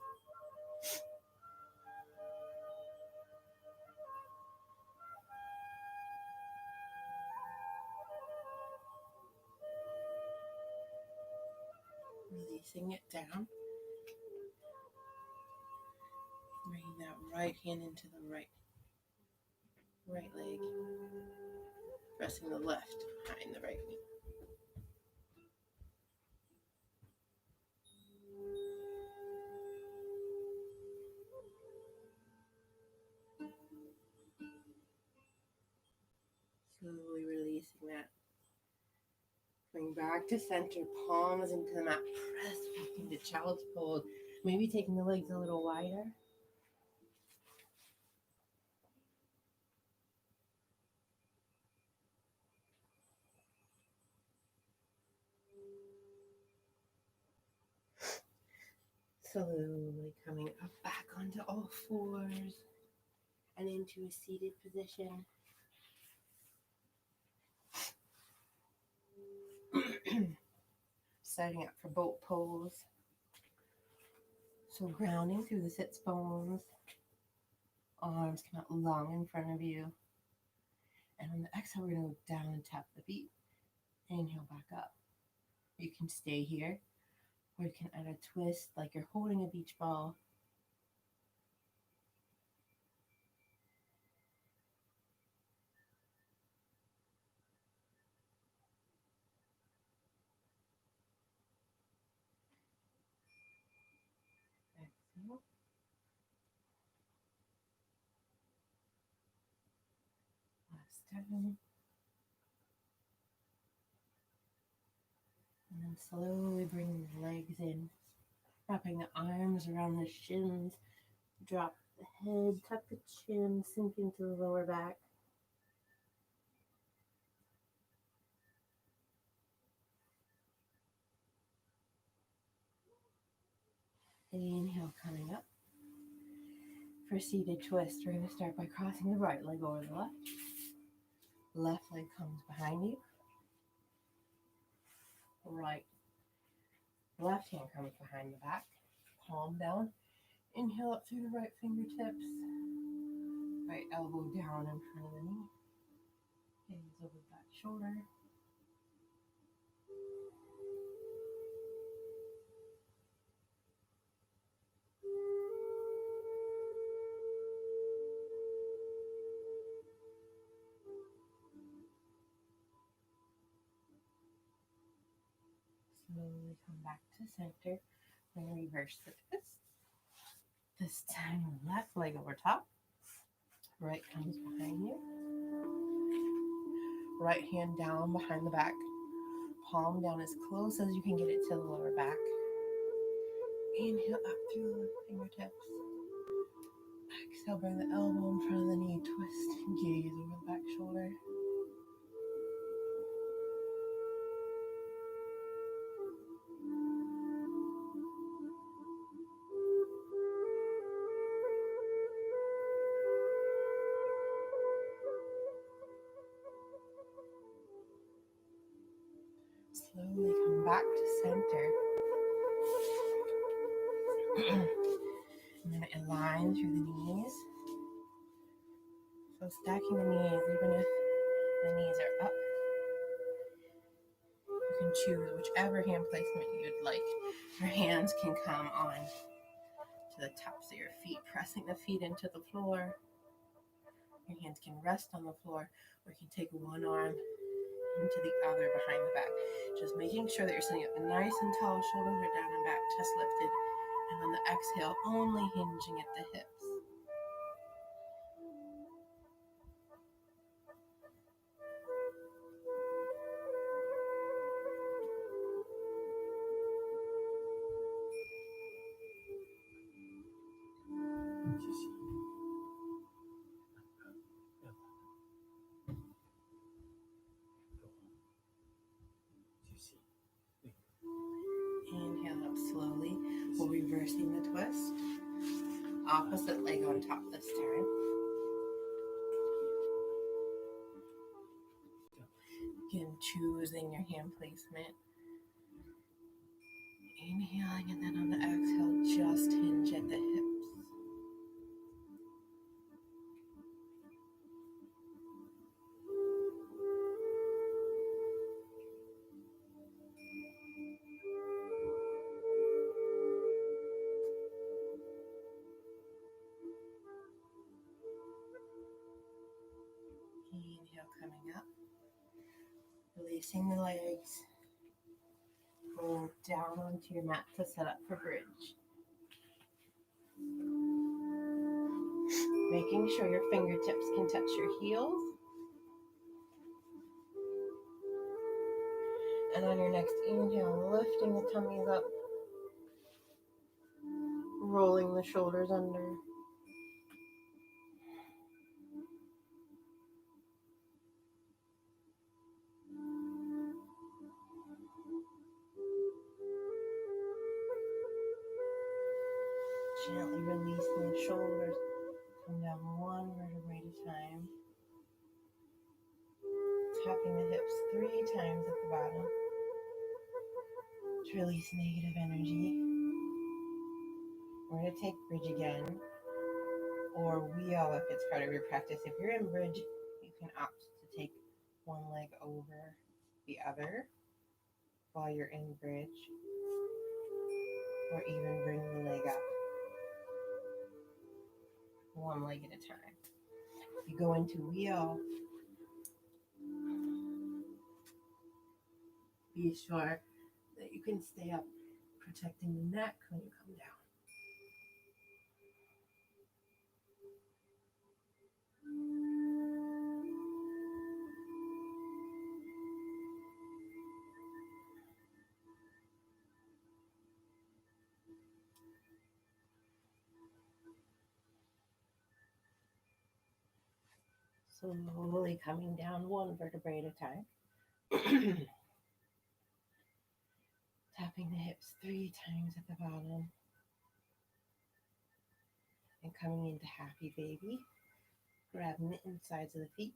Releasing it down. Bringing that right hand into the right leg. Pressing the left behind the right knee. Slowly releasing that. Bring back to center, palms into the mat. Press back into child's pose. Maybe taking the legs a little wider. Slowly coming up back onto all fours and into a seated position. Setting up for boat pose. So grounding through the sits bones. Arms come out long in front of you. And on the exhale, we're going to look down and tap the feet. Inhale back up. You can stay here, or you can add a twist like you're holding a beach ball. Exhale. Last time. And then slowly bring the legs in, wrapping the arms around the shins. Drop the head, tuck the chin, sink into the lower back. Inhale, coming up. For seated twist, we're going to start by crossing the right leg over the left. Left leg comes behind you. Left hand comes behind the back. Palm down. Inhale up through the right fingertips. Right elbow down in front of the knee. Hands over the back shoulder. Slowly come back to center and reverse the twist. This time, left leg over top. Right comes behind you. Right hand down behind the back. Palm down as close as you can get it to the lower back. Inhale up through the fingertips. Exhale, bring the elbow in front of the knee. Twist and gaze over the back shoulder. center. And then align through the knees. So stacking the knees, even if the knees are up, you can choose whichever hand placement you'd like. Your hands can come on to the tops of your feet, pressing the feet into the floor. Your hands can rest on the floor, or you can take one arm into the other behind the back. Just making sure that you're sitting up nice and tall, shoulders are down and back, chest lifted. And on the exhale, only hinging at the hips. Inhale up slowly. We're reversing the twist. Opposite leg on top this time. Again, choosing your hand placement. Inhaling, and then on the exhale, just hinge at the hips. Inhale, coming up. Releasing the legs. Roll down onto your mat to set up for bridge. Making sure your fingertips can touch your heels. And on your next inhale, lifting the tummies up. Rolling the shoulders under. Gently releasing the shoulders. Come down one vertebrae at a time. Tapping the hips 3 times at the bottom to release negative energy. We're going to take bridge again, or wheel if it's part of your practice. If you're in bridge, you can opt to take one leg over the other while you're in bridge, or even bring the leg up one leg at a time. If you go into wheel, be sure that you can stay up, protecting the neck when you come down. Slowly coming down one vertebrae at a time. Tapping the hips 3 times at the bottom. And coming into happy baby. Grab mitten sides of the feet.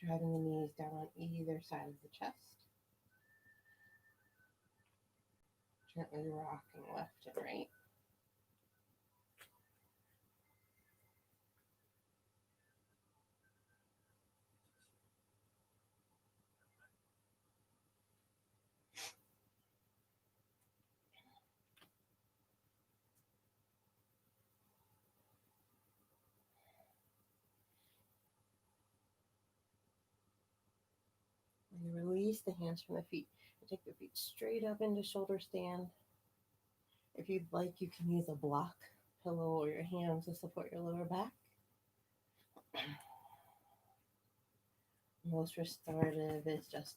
Driving the knees down on either side of the chest. Gently rocking left and right. And release the hands from the feet. And take the feet straight up into shoulder stand. If you'd like, you can use a block pillow or your hands to support your lower back. Most restorative is just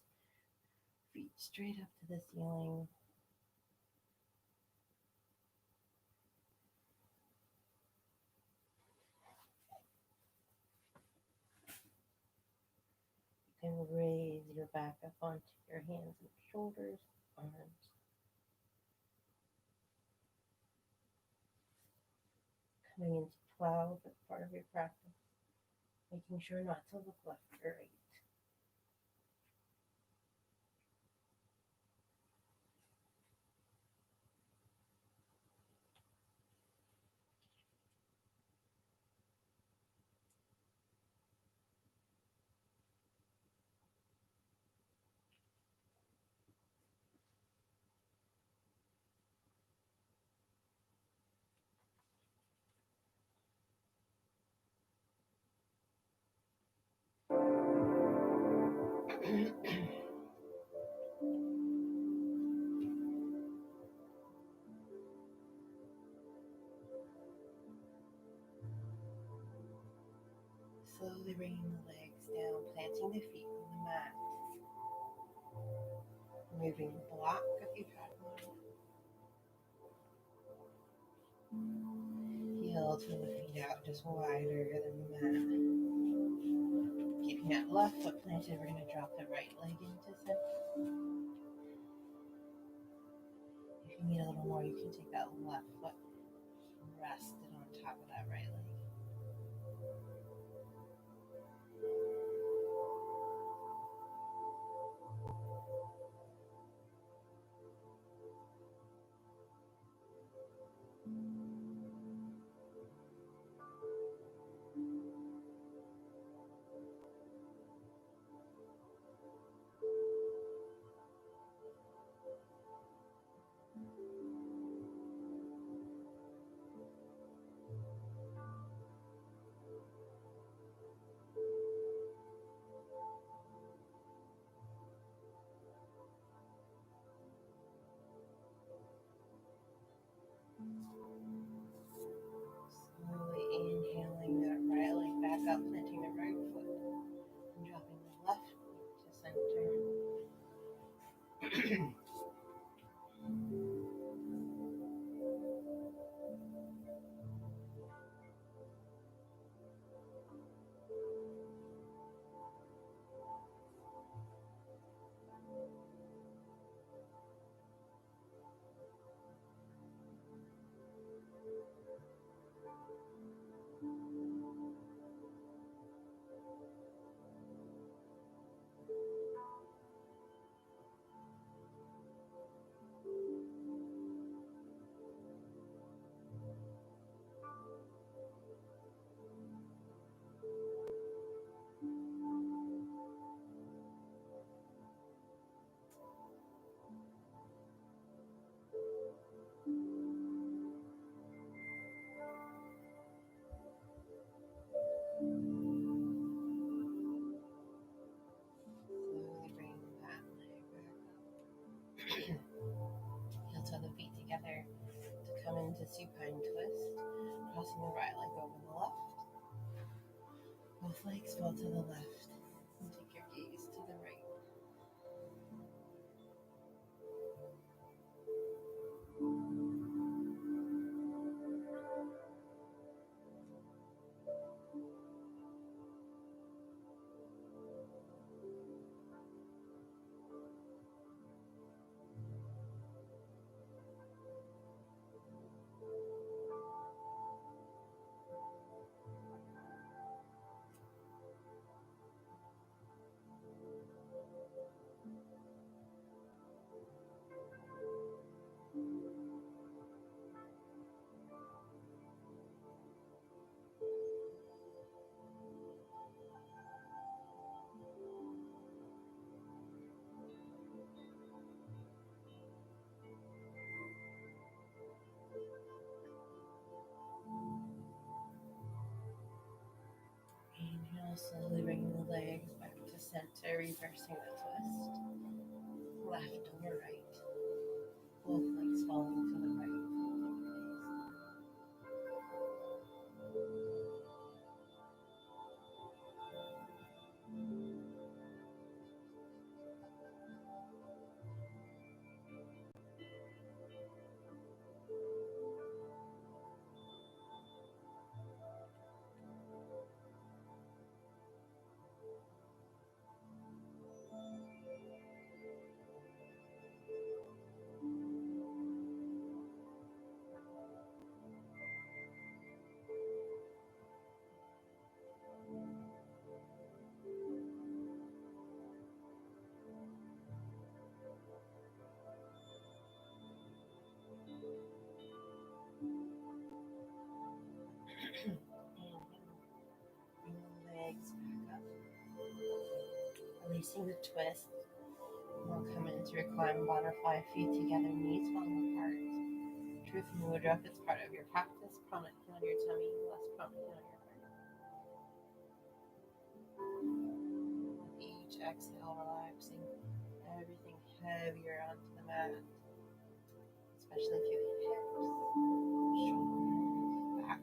feet straight up to the ceiling. You can raise your back up onto your hands and shoulders, arms. Coming into 12 as part of your practice. Making sure not to look left or right. Slowly bringing the legs down, planting the feet on the mat. Moving the block if you've had one. Heel to the feet out just wider than the mat. Keeping that left foot planted, we're going to drop the right leg into center. If you need a little more, you can take that left foot and rest it on top of that right leg. Slowly inhaling that right leg back up, planting the right foot, and dropping the left foot to center. Slowly bring that leg back up. Heel toe the feet together to come into supine twist. Crossing the right leg over the left. Both legs fall to the left. And take your gaze to the right. Inhale, slowly bringing the legs back to center, reversing the twist. Left on your right. Both legs falling to the right. Inhale, bring the legs back up. Releasing the twist. We'll come into reclined butterfly, feet together, knees falling apart. Truth Mudra if it's part of your practice. Prominent hand on your tummy, less prominent hand on your heart. With each exhale, relaxing everything heavier onto the mat, especially through the hips, shoulders, back.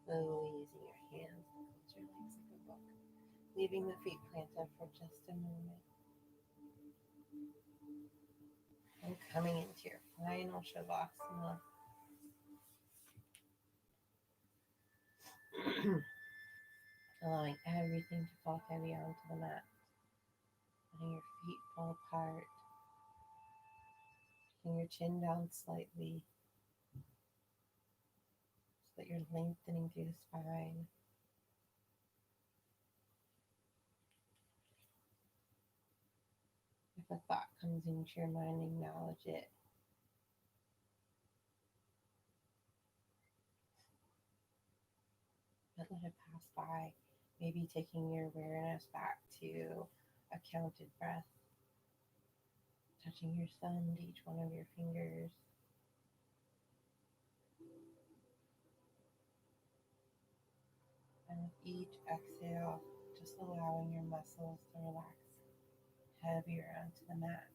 Slowly using your hands to close your legs like a book, leaving the feet planted for just a moment. And coming into your final Shavasana. Allowing everything to fall heavy onto the mat. Letting your feet fall apart. Taking your chin down slightly so that you're lengthening through the spine. If a thought comes into your mind, acknowledge it. But let it pass by. Maybe taking your awareness back to a counted breath. Touching your thumb to each one of your fingers. And with each exhale, just allowing your muscles to relax heavier onto the mat.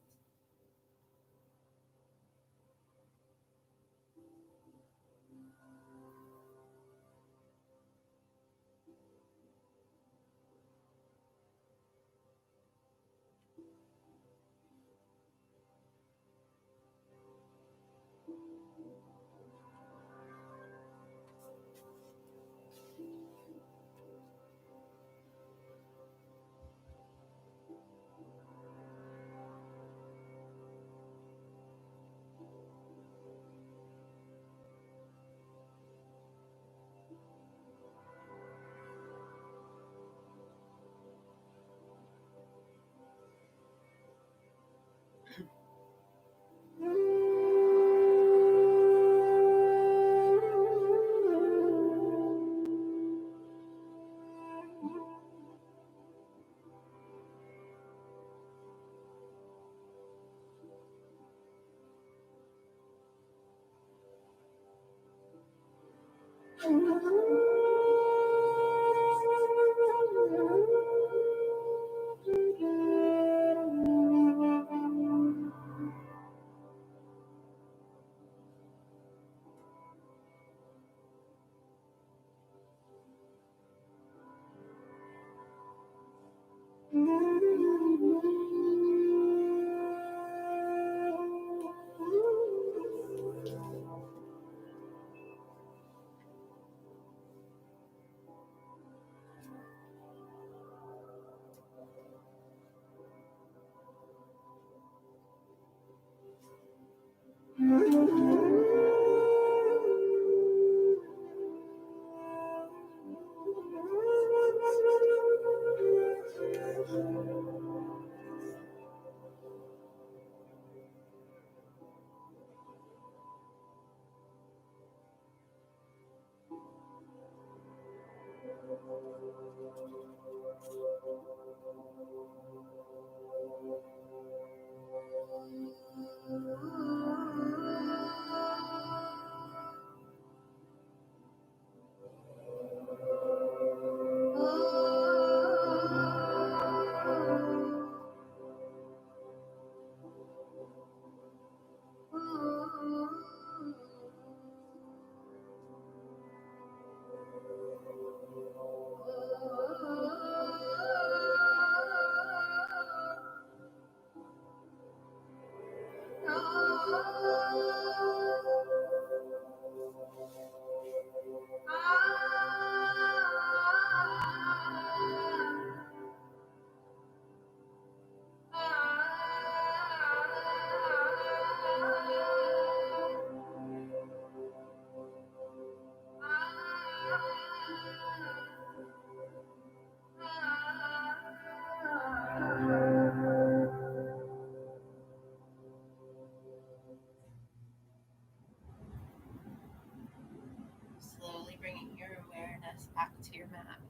bringing your awareness back to your mat.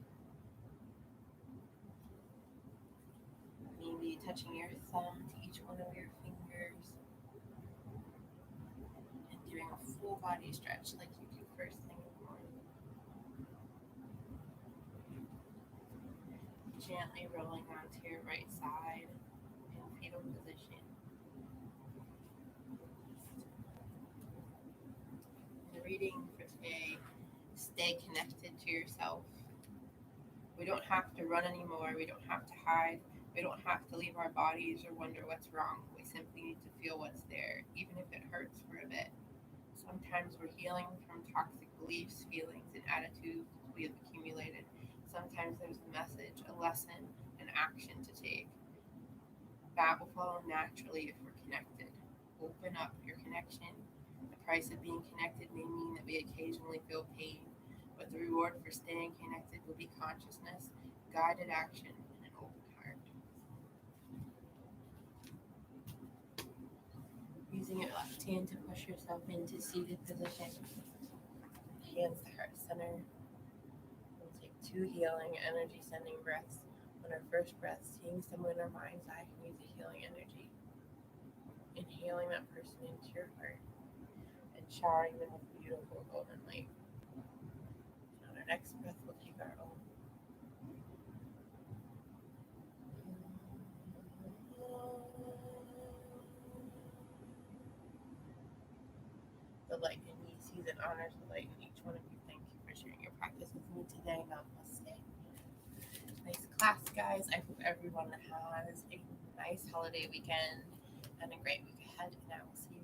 Maybe touching your thumb to each one of your fingers and doing a full body stretch like you do first thing in the morning. Gently rolling onto your right side in fetal position. The reading for today, stay connected to yourself. We don't have to run anymore. We don't have to hide. We don't have to leave our bodies or wonder what's wrong. We simply need to feel what's there, even if it hurts for a bit. Sometimes we're healing from toxic beliefs, feelings, and attitudes we have accumulated. Sometimes there's a message, a lesson, an action to take. That will follow naturally if we're connected. Open up your connection. The price of being connected may mean that we occasionally feel pain, but the reward for staying connected will be consciousness, guided action, and an open heart. Using your left hand to push yourself into seated position. Hands to heart center. We'll take 2 healing, energy sending breaths. On our first breath, seeing someone in our mind's eye can use a healing energy. Inhaling that person into your heart and showering them with beautiful golden light. And on our next breath, we'll take our own. The light in me sees and honors the light in each one of you. Thank you for sharing your practice with me today. Namaste. Nice class, guys. I hope everyone has a nice holiday weekend and a great week ahead. And I will see